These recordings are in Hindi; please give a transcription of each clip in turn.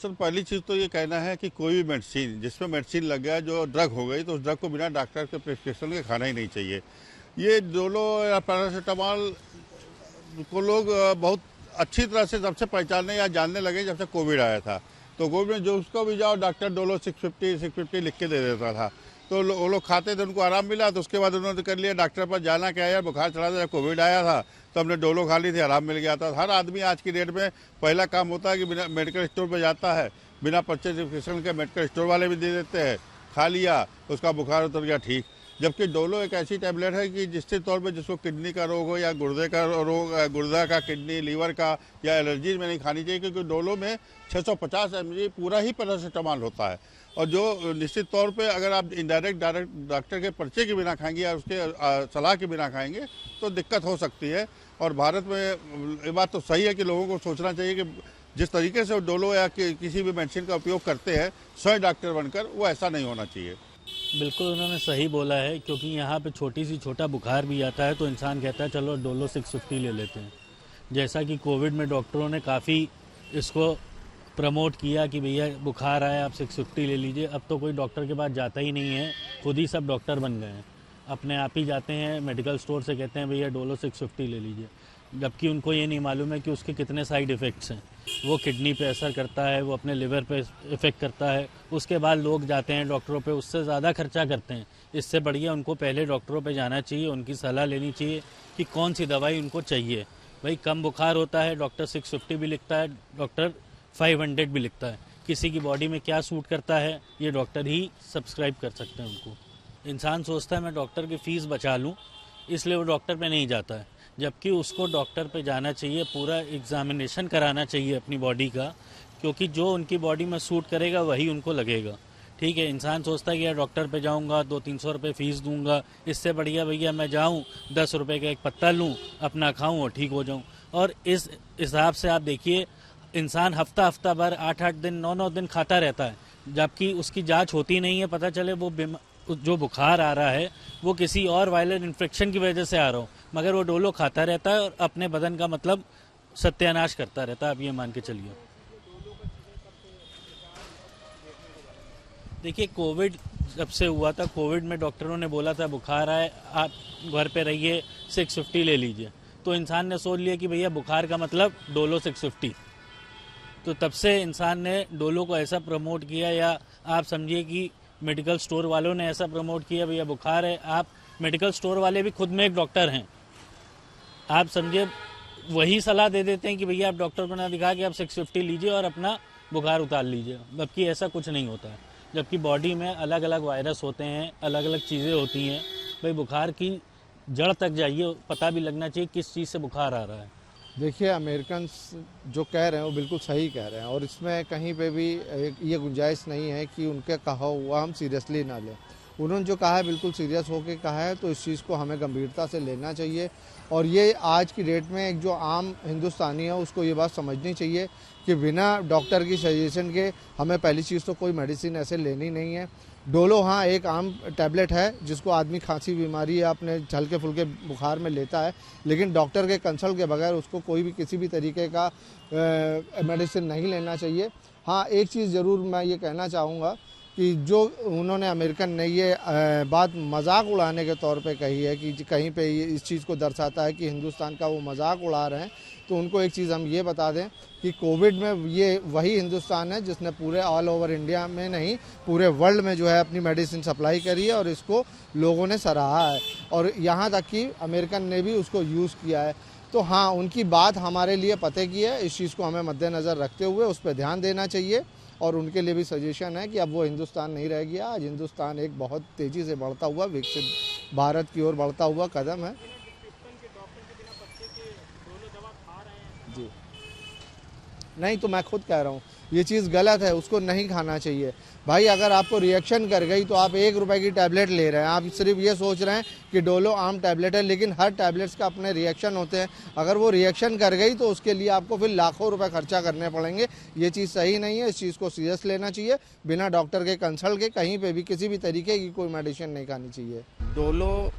सर पहली चीज़ तो ये कहना है कि कोई भी मेडिसिन जिसमें मेडिसिन लग गया जो ड्रग हो गई तो उस ड्रग को बिना डॉक्टर के प्रिस्क्रिप्शन के खाना ही नहीं चाहिए। ये डोलो या पैरासीटामॉल को लोग बहुत अच्छी तरह से जब से पहचानने या जानने लगे जब से कोविड आया था। तो कोविड में जो उसको भी जाओ डॉक्टर डोलो 650 लिख के दे देता था, तो वो लोग खाते थे, उनको आराम मिला। तो उसके बाद उन्होंने कर लिया डॉक्टर पर जाना क्या यार, बुखार चढ़ा था, जब कोविड आया था तो हमने डोलो खा ली थी, आराम मिल गया था। हर आदमी आज की डेट में पहला काम होता है कि बिना मेडिकल स्टोर पर जाता है, बिना प्रिस्क्रिप्शन के मेडिकल स्टोर वाले भी दे देते हैं, खा लिया, उसका बुखार उतर गया ठीक। जबकि डोलो एक ऐसी टैबलेट है कि जिसके तौर पे जिसको किडनी का रोग हो या गुर्दे का रोग, गुर्दा का, किडनी, लीवर का या एलर्जी में नहीं खानी चाहिए, क्योंकि डोलो में 650 mg पूरा ही पैरासीटामॉल होता है। और जो निश्चित तौर पे अगर आप डायरेक्ट डॉक्टर के पर्चे के बिना खाएंगे या उसके सलाह के बिना खाएंगे तो दिक्कत हो सकती है। और भारत में ये बात तो सही है कि लोगों को सोचना चाहिए कि जिस तरीके से डोलो या किसी भी मेडिसिन का उपयोग करते हैं स्वयं डॉक्टर बनकर, वो ऐसा नहीं होना चाहिए। बिल्कुल उन्होंने सही बोला है, क्योंकि यहाँ पे छोटा बुखार भी आता है तो इंसान कहता है चलो डोलो 650 ले लेते हैं। जैसा कि कोविड में डॉक्टरों ने काफ़ी इसको प्रमोट किया कि भैया बुखार आया आप 650 ले लीजिए। अब तो कोई डॉक्टर के पास जाता ही नहीं है, खुद ही सब डॉक्टर बन गए हैं, अपने आप ही जाते हैं मेडिकल स्टोर से कहते हैं भैया डोलो 650 ले लीजिए, जबकि उनको ये नहीं मालूम है कि उसके कितने साइड इफ़ेक्ट्स हैं। वो किडनी पे असर करता है, वो अपने लिवर पे इफ़ेक्ट करता है। उसके बाद लोग जाते हैं डॉक्टरों पे, उससे ज़्यादा खर्चा करते हैं। इससे बढ़िया उनको पहले डॉक्टरों पे जाना चाहिए, उनकी सलाह लेनी चाहिए कि कौन सी दवाई उनको चाहिए। भाई कम बुखार होता है डॉक्टर 650 भी लिखता है, डॉक्टर 500 भी लिखता है। किसी की बॉडी में क्या सूट करता है ये डॉक्टर ही सब्सक्राइब कर सकते हैं उनको। इंसान सोचता है मैं डॉक्टर की फ़ीस बचा लूँ, इसलिए वो डॉक्टर पे नहीं जाता है, जबकि उसको डॉक्टर पे जाना चाहिए, पूरा एग्जामिनेशन कराना चाहिए अपनी बॉडी का, क्योंकि जो उनकी बॉडी में सूट करेगा वही उनको लगेगा। ठीक है, इंसान सोचता है कि यार डॉक्टर पे जाऊंगा 200-300 रुपये फ़ीस दूंगा, इससे बढ़िया भैया मैं जाऊं 10 रुपये का एक पत्ता लूं, अपना खाऊं और ठीक हो जाऊं। और इस हिसाब से आप देखिए इंसान हफ्ता भर 8-8 दिन 9-9 दिन खाता रहता है, जबकि उसकी जाँच होती नहीं है, पता चले वो जो बुखार आ रहा है वो किसी और वायरल इन्फेक्शन की वजह से आ रहा हो, मगर वो डोलो खाता रहता है और अपने बदन का मतलब सत्यानाश करता रहता है। आप ये मान के चलिए। देखिए कोविड जब से हुआ था, कोविड में डॉक्टरों ने बोला था बुखार आए आप घर पे रहिए 650 ले लीजिए, तो इंसान ने सोच लिया कि भैया बुखार का मतलब डोलो 650। तो तब से इंसान ने डोलो को ऐसा प्रमोट किया, या आप समझिए कि मेडिकल स्टोर वालों ने ऐसा प्रमोट किया भैया बुखार है, आप मेडिकल स्टोर वाले भी खुद में एक डॉक्टर हैं, आप समझिए वही सलाह दे देते हैं कि भैया आप डॉक्टर को ना दिखा के आप 650 लीजिए और अपना बुखार उतार लीजिए, जबकि ऐसा कुछ नहीं होता है। जबकि बॉडी में अलग अलग वायरस होते हैं, अलग अलग चीज़ें होती हैं। भाई बुखार की जड़ तक जाइए, पता भी लगना चाहिए किस चीज़ से बुखार आ रहा है। देखिए अमेरिकन जो कह रहे हैं वो बिल्कुल सही कह रहे हैं, और इसमें कहीं पे भी ये गुंजाइश नहीं है कि उनके कहा हुआ हम सीरियसली ना लें। उन्होंने जो कहा है बिल्कुल सीरियस होकर कहा है, तो इस चीज़ को हमें गंभीरता से लेना चाहिए। और ये आज की डेट में एक जो आम हिंदुस्तानी है उसको ये बात समझनी चाहिए कि बिना डॉक्टर की सजेशन के हमें पहली चीज़ तो कोई मेडिसिन ऐसे लेनी नहीं है। डोलो हाँ एक आम टैबलेट है जिसको आदमी खांसी बीमारी या अपने हल्के फुल्के बुखार में लेता है, लेकिन डॉक्टर के कंसल्ट के बगैर उसको कोई भी किसी भी तरीके का मेडिसिन नहीं लेना चाहिए। हाँ एक चीज़ ज़रूर मैं ये कहना चाहूँगा कि जो उन्होंने अमेरिकन ने ये बात मजाक उड़ाने के तौर पे कही है कि कहीं पे इस चीज़ को दर्शाता है कि हिंदुस्तान का वो मजाक उड़ा रहे हैं, तो उनको एक चीज़ हम ये बता दें कि कोविड में ये वही हिंदुस्तान है जिसने पूरे ऑल ओवर इंडिया में नहीं पूरे वर्ल्ड में जो है अपनी मेडिसिन सप्लाई करी है, और इसको लोगों ने सराहा है, और यहाँ तक कि अमेरिकन ने भी उसको यूज़ किया है। तो हाँ उनकी बात हमारे लिए पते की है, इस चीज़ को हमें मद्देनज़र रखते हुए उस पर ध्यान देना चाहिए। और उनके लिए भी सजेशन है कि अब वो हिंदुस्तान नहीं रह गया, आज हिंदुस्तान एक बहुत तेज़ी से बढ़ता हुआ विकसित भारत की ओर बढ़ता हुआ कदम है। जी नहीं, तो मैं खुद कह रहा हूँ ये चीज़ गलत है, उसको नहीं खाना चाहिए। भाई अगर आपको रिएक्शन कर गई तो आप 1 रुपए की टैबलेट ले रहे हैं, आप सिर्फ ये सोच रहे हैं कि डोलो आम टैबलेट है, लेकिन हर टैबलेट्स का अपने रिएक्शन होते हैं। अगर वो रिएक्शन कर गई तो उसके लिए आपको फिर लाखों रुपए खर्चा करने पड़ेंगे। ये चीज़ सही नहीं है, इस चीज़ को सीरियस लेना चाहिए। बिना डॉक्टर के कंसल्ट के कहीं पर भी किसी भी तरीके की कोई मेडिसिन नहीं खानी चाहिए। डोलो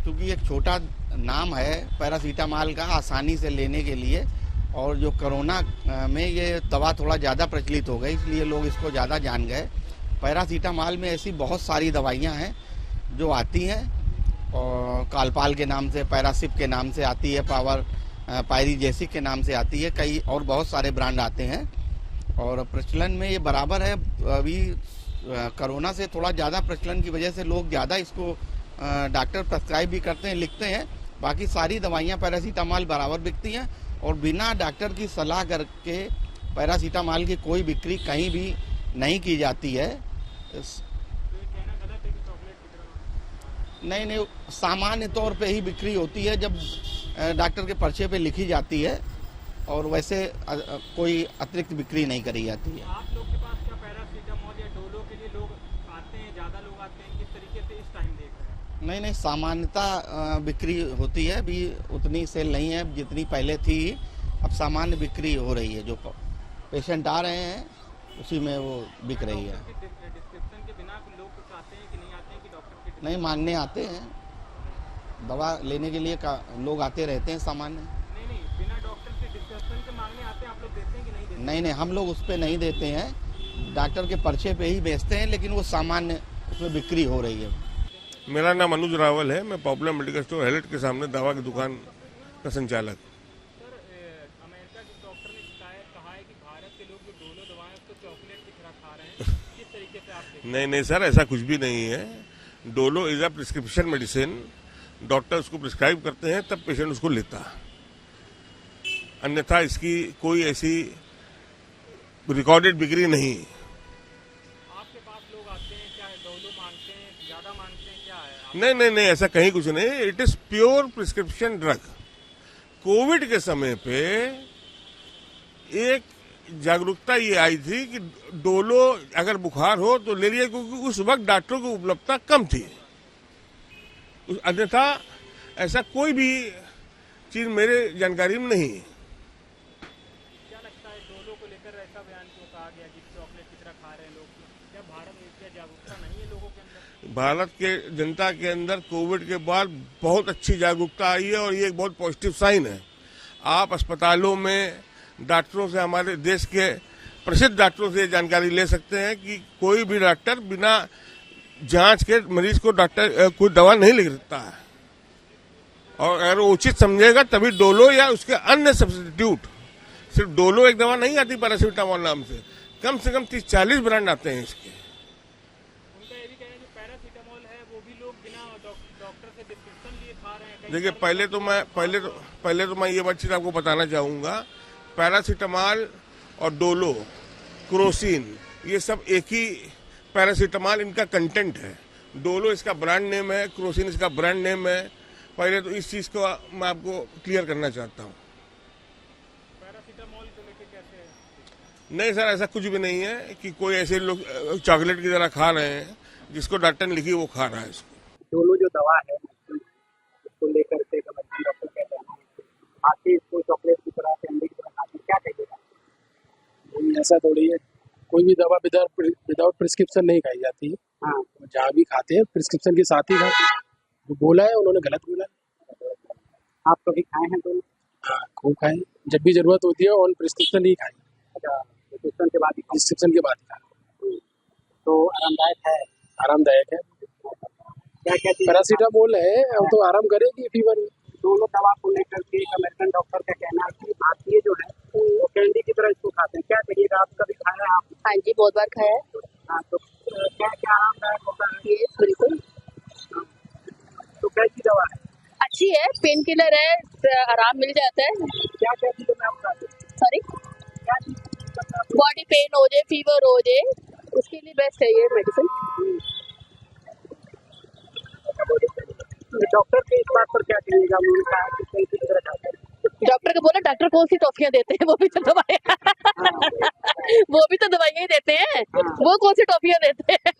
क्योंकि एक छोटा नाम है पैरासीटामॉल का, आसानी से लेने के लिए, और जो कोरोना में ये दवा थोड़ा ज़्यादा प्रचलित हो गई, इसलिए लोग इसको ज़्यादा जान गए। पैरासीटामॉल में ऐसी बहुत सारी दवाइयाँ हैं जो आती हैं, और कालपाल के नाम से, पैरासिप के नाम से आती है, पावर पायरीजेसिक के नाम से आती है, कई और बहुत सारे ब्रांड आते हैं और प्रचलन में ये बराबर है। अभी कोरोना से थोड़ा ज़्यादा प्रचलन की वजह से लोग ज़्यादा इसको डॉक्टर प्रेस्क्राइब भी करते हैं, लिखते हैं। बाकी सारी दवाइयाँ पैरासीटामॉल बराबर बिकती हैं और बिना डॉक्टर की सलाह करके पैरासीटामॉल की कोई बिक्री कहीं भी नहीं की जाती है। नहीं, सामान्य तौर पे ही बिक्री होती है जब डॉक्टर के पर्चे पे लिखी जाती है, और वैसे कोई अतिरिक्त बिक्री नहीं करी जाती है। आप लोग के पास क्या पैरासीटामॉल या डोलो के लिए लोग आते हैं, ज़्यादा लोग आते हैं, किस तरीके से इस टाइम देख रहे हैं? नहीं, सामान्यता बिक्री होती है, अभी उतनी सेल नहीं है जितनी पहले थी। अब सामान्य बिक्री हो रही है, जो पेशेंट आ रहे हैं उसी में वो बिक रही है। डिस्क्रिप्शन के बिना लोग कुछ आते हैं कि नहीं आते हैं कि डॉक्टर के? नहीं, मांगने आते हैं, दवा लेने के लिए लोग आते रहते हैं सामान्य। नहीं, बिना डॉक्टर के डिस्क्रिप्शन के मांगने आते हैं, आप लोग देते हैं कि नहीं देते? नहीं, हम लोग उस पर नहीं देते हैं, डॉक्टर के पर्चे पे ही बेचते हैं, लेकिन वो सामान्य उसमें बिक्री हो रही है। मेरा नाम अनुज रावल है। मैं पॉपुलर मेडिकल स्टोर हेलेट के सामने दवा की दुकान का संचालक। सर, अमेरिका के डॉक्टर ने कहा है कि भारत के लोग जो डोलो दवा है उसको चॉकलेट की तरह खा रहे हैं, किस तरीके से आप देखते हैं? नहीं सर, ऐसा कुछ भी नहीं है। Dolo is a prescription medicine. Doctor उसको प्रिस्क्राइब करते हैं तब पेशेंट उसको लेता है, अन्यथा इसकी कोई ऐसी रिकॉर्डेड बिक्री नहीं। आपके पास लोग आते हैं, क्या डोलो मांगते हैं, ज़्यादा मांगते हैं, क्या है? नहीं, ऐसा कहीं कुछ नहीं। It is pure prescription drug. Covid के समय पे एक जागरूकता ये आई थी कि डोलो अगर बुखार हो तो ले लिया, क्योंकि उस वक्त डॉक्टरों की उपलब्धता कम थी। अन्यथा ऐसा कोई भी चीज मेरे जानकारी में नहीं। क्या लगता है डोलो को लेकर ऐसा बयान क्यों कहा गया कि चॉकलेट की तरह खा रहे हैं लोग? क्या भारत में क्या जागरूकता नहीं है लोगों के अंदर? भारत के जनता के अंदर कोविड के बाद बहुत अच्छी जागरूकता आई है और ये एक बहुत पॉजिटिव साइन है। आप अस्पतालों में डॉक्टरों से, हमारे देश के प्रसिद्ध डॉक्टरों से जानकारी ले सकते हैं कि कोई भी डॉक्टर बिना जांच के मरीज को डॉक्टर कोई दवा नहीं लिख सकता है, और अगर वो उचित समझेगा तभी डोलो या उसके अन्य सब्स्टिट्यूट, सिर्फ डोलो एक दवा नहीं आती पैरासीटामॉल नाम से कम 30-40 ब्रांड आते हैं इसके। उनका ये भी कहना है जो पैरासीटामॉल है वो भी लोग बिना डॉक्टर से डिस्क्रिप्शन लिए खा रहे हैं। देखिए, पहले तो मैं ये बात चीज आपको बताना चाहूंगा। पैरासीटामॉल और डोलो, क्रोसिन, ये सब एक ही पैरासीटामॉल इनका कंटेंट है। डोलो इसका ब्रांड नेम है, क्रोसिन इसका ब्रांड नेम है। पहले तो इस चीज को मैं आपको क्लियर करना चाहता हूँ। पैरासीटामॉल को लेकर कैसे है? नहीं सर, ऐसा कुछ भी नहीं है कि कोई ऐसे लोग चॉकलेट की तरह खा रहे हैं। जिसको डॉक्टर ने लिखी वो खा रहा है इसको। डोलो जो दवा है उसको लेकर के डॉक्टर कहते हैं आके इसको चॉकलेट की तरह, कैंडी की तरह खाते हैं, क्या कहिएगा? ऐसा थोड़ी है, कोई भी दवा विदाउट प्रिस्क्रिप्शन नहीं खाई जाती है। हाँ, जहाँ भी खाते हैं प्रिस्क्रिप्शन के साथ ही खाते हैं। जो बोला है उन्होंने गलत बोला है। आप कभी खाए हैं डोलो? हाँ, खूब खाएं, जब भी जरूरत होती है ऑन प्रिस्क्रिप्शन ही खाएं। अच्छा, प्रिस्क्रिप्शन के बाद ही खाओ। प्रिस्क्रिप्शन के बाद ही खाएं। तो आरामदायक है? आरामदायक है। क्या क्या चीज़? पैरासीटामोल है, अब तो आराम करेगी फीवर में। डोलो दवा को लेकर के एक अमेरिकन डॉक्टर का कहना है कि भारतीय जो है वो कैंडी की तरह इसको खाते हैं, क्या कहिएगा? आप कभी खाया है? आप? हाँ जी, बहुत बार खाया है। हाँ, तो क्या क्या आरामदायक होता है? ये बिल्कुल तो कैसी दवा है? अच्छी है, पेन किलर है, आराम मिल जाता है। क्या क्या चीज़ों में आप खाते हैं? सॉरी, क्या चीज़? बॉडी पेन हो जाए, फीवर हो जाए, उसके लिए बेस्ट है ये मेडिसिन। डॉक्टर के इस बात पर क्या कहिएगा? उन्होंने कहा कि कैंडी की तरह खाते हैं। डॉक्टर को बोला, डॉक्टर कौन सी टॉफियाँ देते हैं? वो भी तो दवाइयाँ वो भी तो दवाइयाँ ही देते हैं, वो कौन सी टॉफियाँ देते हैं?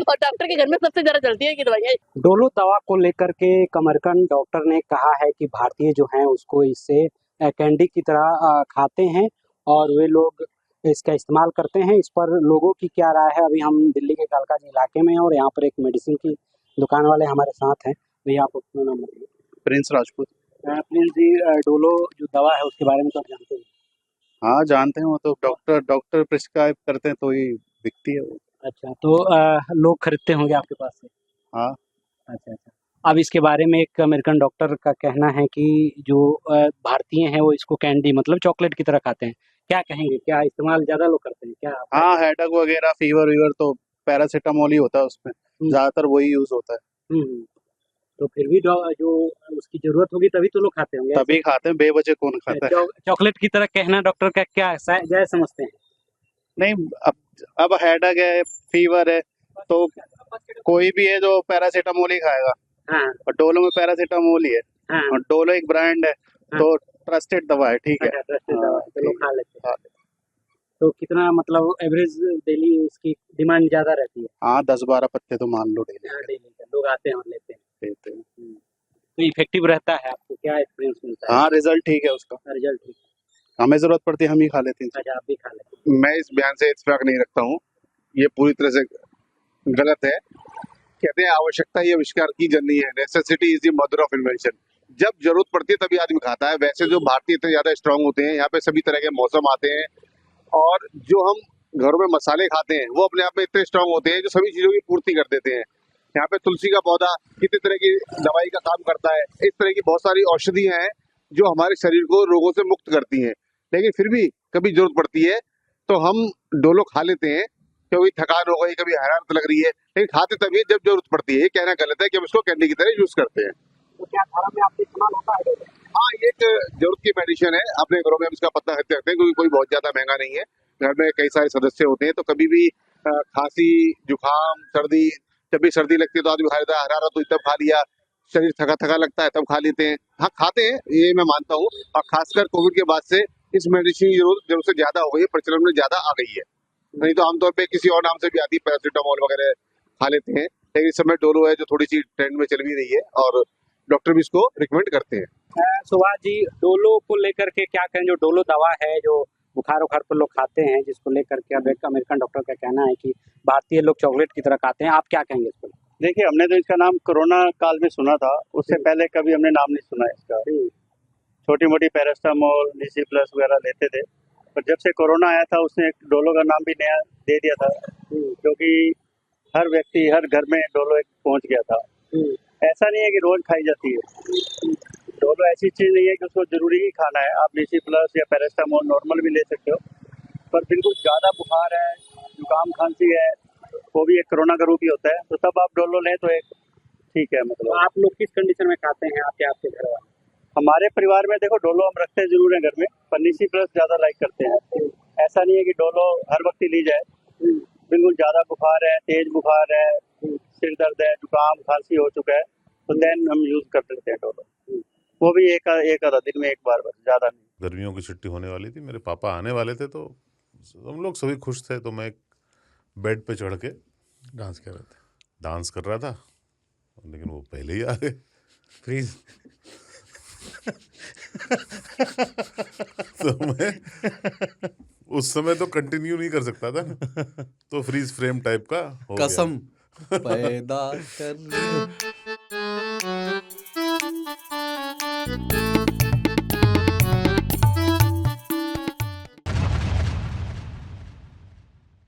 और डॉक्टर के घर में सबसे ज्यादा चलती है कि दवाइयाँ। डोलो दवा को लेकर के एक अमेरिकन डॉक्टर ने कहा है कि भारतीय जो हैं उसको इससे कैंडी की तरह खाते हैं और वे लोग इसका इस्तेमाल करते हैं। इस पर लोगों की क्या राय है? अभी हम दिल्ली के कालकाजी इलाके में हैं और यहाँ पर एक मेडिसिन की दुकान वाले हमारे साथ हैं। भैया, आप अपना नाम बताइए। प्रिंस राजपूत। प्रिंस जी, डोलो जो दवा है उसके बारे में तो आप जानते हैं। हाँ जानते हैं, वो तो डॉक्टर प्रिस्क्राइब करते हैं तो ही बिकती है वो। अच्छा, तो लोग खरीदते होंगे आपके पास से। हाँ। अच्छा अच्छा। अब इसके बारे में एक अमेरिकन डॉक्टर का कहना है कि जो भारतीय हैं वो इसको कैंडी मतलब चॉकलेट की तरह खाते हैं। क्या कहेंगे, क्या इस्तेमाल ज्यादा लोग करते हैं क्या? हाँ, हेडेक वगैरह फीवर वीवर तो पैरासीटामोल ही होता है उसमें, ज्यादातर वही यूज होता है। हम्म। तो फिर भी जो उसकी जरूरत होगी तभी तो लोग खाते होंगे। तभी खाते हैं, बेवजह कौन खाता है। चॉकलेट की तरह कहना डॉक्टर का क्या जायज समझते हैं? नहीं, अब हेडेक है, फीवर है, तो कोई भी है जो पैरासीटामोल ही खाएगा। हाँ और डोलो में पैरासीटामोल ही है। हाँ। और डोलो एक ब्रांड है, तो ट्रस्टेड दवा है, ठीक है। अच्छा, trusted दवा है, तो लोग ठीक खा लेते हैं। हाँ। तो कितना मतलब एवरेज डेली इसकी डिमांड ज्यादा रहती है? हाँ, 10-12 पत्ते तो मान लो डेली डेली का लोग आते हैं और लेते हैं। देते हैं। तो इफेक्टिव रहता है, आपको क्या एक्सपीरियंस मिलता है? हाँ, रिजल्ट ठीक है उसका। रिजल्ट ठीक है। हमें जरूरत पड़ती है हम ही खा लेते हैं। अच्छा, आप भी खा लेते हैं। मैं इस बयान से इत्तेफाक नहीं रखता हूँ, ये पूरी तरह से गलत है। कहते हैं आवश्यकता ही आविष्कार की जननी है, necessity is the mother of invention. जब जरूरत पड़ती है तभी आदमी खाता है। वैसे जो भारतीय इतने ज्यादा स्ट्रांग होते हैं, यहाँ पे सभी तरह के मौसम आते हैं, और जो हम घरों में मसाले खाते हैं वो अपने आप में इतने स्ट्रांग होते हैं जो सभी चीजों की पूर्ति कर देते हैं। यहाँ पे तुलसी का पौधा कितने तरह की दवाई का काम करता है। इस तरह की बहुत सारी औषधियां हैं जो हमारे शरीर को रोगों से मुक्त करती हैं। लेकिन फिर भी कभी जरूरत पड़ती है तो हम डोलो खा लेते हैं, कभी थकान हो गई, कभी हरारत लग रही है, लेकिन खाते तभी जब जरूरत पड़ती है। ये कहना गलत है कि हम इसको कैंडी की तरह यूज करते हैं। तो क्या घर में आपके इस्तेमाल होता है? हाँ, ये एक जरूरत की मेडिसिन है, अपने घरों में हम इसका पता रखते हैं, क्योंकि कोई बहुत ज्यादा महंगा नहीं है। घर में कई सारे सदस्य होते हैं, तो कभी भी खांसी, जुकाम, सर्दी, जब भी सर्दी लगती है तो आदमी खा लेता है, हरारत हुई तब खा लिया, शरीर थका थका लगता है तब खा लेते हैं। हाँ, खाते हैं, ये मैं मानता हूँ। और खासकर कोविड के बाद से इस मेडिसिन की जरूरत से ज्यादा हो गई है, प्रचलन में ज्यादा आ गई है। नहीं तो आमतौर पे किसी और नाम से भी आती है, पैरासीटामोल वगैरह खा लेते हैं, लेकिन इस समय डोलो है जो थोड़ी सी ट्रेंड में चल भी रही है और डॉक्टर भी इसको रिकमेंड करते हैं। सुभाष जी, डोलो को लेकर के क्या कहें? जो डोलो दवा है जो बुखार उखार पर लोग खाते हैं, जिसको लेकर के अब एक अमेरिकन डॉक्टर का कहना है कि भारतीय लोग चॉकलेट की तरह खाते हैं, आप क्या कहेंगे इस पर? देखिए, हमने तो इसका नाम कोरोना काल में सुना था, उससे पहले कभी हमने नाम नहीं सुना इसका। छोटी मोटी पैरास्टामोल, डीसी प्लस वगैरह लेते थे, पर जब से कोरोना आया था उसने एक डोलो का नाम भी नया दे दिया था, क्योंकि हर व्यक्ति हर घर में डोलो एक पहुंच गया था। ऐसा नहीं है कि रोज खाई जाती है डोलो, ऐसी चीज नहीं है कि उसको जरूरी ही खाना है। आप डीसी प्लस या पैरास्टामोल नॉर्मल भी ले सकते हो, पर बिल्कुल ज्यादा बुखार है, जुकाम खांसी है, वो भी एक कोरोना का रूप ही होता है, तो तब आप डोलो लें तो एक ठीक है। मतलब आप लोग किस कंडीशन में खाते हैं, आपके घर वाले? हमारे परिवार में देखो, डोलो हम रखते जरूर हैं घर में, पर डीसी प्लस ज्यादा लाइक करते हैं। ऐसा नहीं है कि डोलो हर वक्त ही ली जाए। बिल्कुल ज्यादा बुखार है, तेज बुखार है, सिर दर्द है, जुकाम खांसी हो चुका है, तो देन हम यूज कर सकते हैं डोलो। वो भी एक आधा दिन में एक बार, बस ज्यादा नहीं। गर्मियों की छुट्टी होने वाली थी, मेरे पापा आने वाले थे, तो हम लोग सभी खुश थे, तो मैं बेड पे चढ़ के डांस कर रहा था, लेकिन वो पहले ही आ गए फ्रीज। तो मैं उस समय तो कंटिन्यू नहीं कर सकता था, तो फ्रीज फ्रेम टाइप का हो गया। कसम पैदा कर